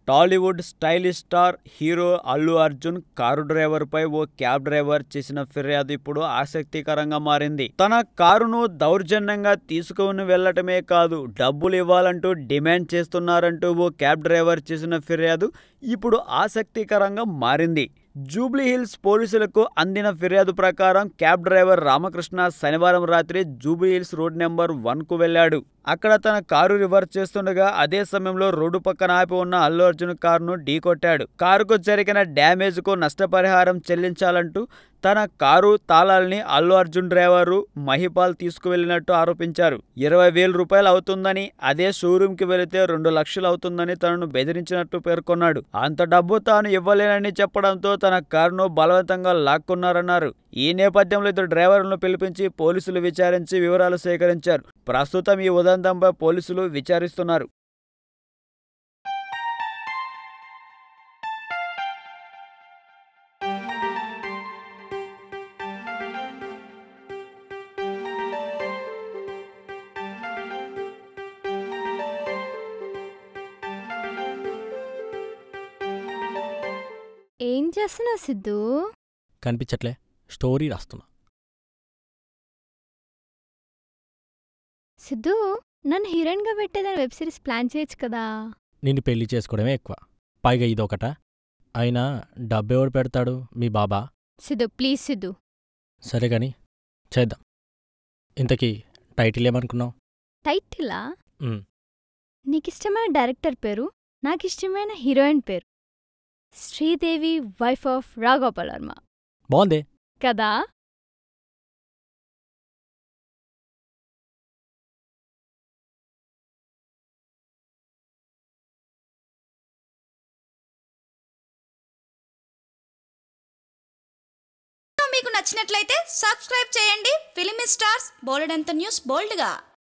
Tollywood stylish star hero Allu Arjun car డ్రైవర్పై ఓ cab driver చేసిన ఫిర్యాదు ఇప్పుడు ఆసక్తికరంగా మారింది. తన కారును దౌర్జన్యంగా తీసుకుని వెళ్లటమే కాదు, డబ్బులు ఇవ్వాలంటూ డిమాండ్ చేస్తున్నారంటూ ఓ క్యాబ్ డ్రైవర్ చేసిన ఫిర్యాదు ఇప్పుడు ఆసక్తికరంగా మారింది. జూబ్లీహిల్స్ పోలీసులకు అందిన ఫిర్యాదు ప్రకారం క్యాబ్ డ్రైవర్ రామకృష్ణ శనివారం రాత్రి జూబ్లీహిల్స్ రోడ్ నెంబర్ 1కు వెళ్లాడు. అక్కడ తన కారు రివర్స్ చేస్తుండగా అదే సమయంలో రోడ్డు పక్కన ఆపి ఉన్న అల్లు అర్జున్ కారును ఢీకొట్టాడు. కారుకు జరిగిన డ్యామేజ్కు నష్టపరిహారం చెల్లించాలంటూ తన కారు తాళాల్ని అల్లు అర్జున్ డ్రైవరు మహిపాల్ తీసుకువెళ్లినట్టు ఆరోపించారు. 20,000 రూపాయలు అవుతుందని, అదే షోరూంకి వెళితే 2 లక్షలు అవుతుందని తనను బెదిరించినట్టు పేర్కొన్నాడు. అంత డబ్బు తాను ఇవ్వలేనని చెప్పడంతో తన కారును బలవంతంగా లాక్కున్నారన్నారు. ఈ నేపథ్యంలో ఇద్దరు డ్రైవర్లను పిలిపించి పోలీసులు విచారించి వివరాలు సేకరించారు. ప్రస్తుతం ఈ ఉదంతంపై పోలీసులు విచారిస్తున్నారు. ఏం చేస్తున్నావు సిద్ధు? కనిపించట్లే, స్టోరీ రాస్తున్నా. సిద్ధు, నన్ను హీరోయిన్గా పెట్టేదని వెబ్ సిరీస్ ప్లాన్ చేయొచ్చు కదా. నిన్ను పెళ్లి చేసుకోవడమే ఎక్కువ, పైగా ఇదొకట. అయినా డబ్బెవడు పెడతాడు? మీ బాబా. సిద్ధు ప్లీజ్ సిద్ధు. సరే గాని చేద్దాం. ఇంతకీ టైటిల్ ఏమనుకున్నావు? టైటిలా? నీకిష్టమైన డైరెక్టర్ పేరు, నాకిష్టమైన హీరోయిన్ పేరు శ్రీదేవి, వైఫ్ ఆఫ్ రాఘోపాల్ వర్మ. బాగుందే కదా? మీకు నచ్చినట్లయితే సబ్స్క్రైబ్ చేయండి. ఫిలిమి స్టార్స్ బోలెడంత న్యూస్ బోల్డ్గా.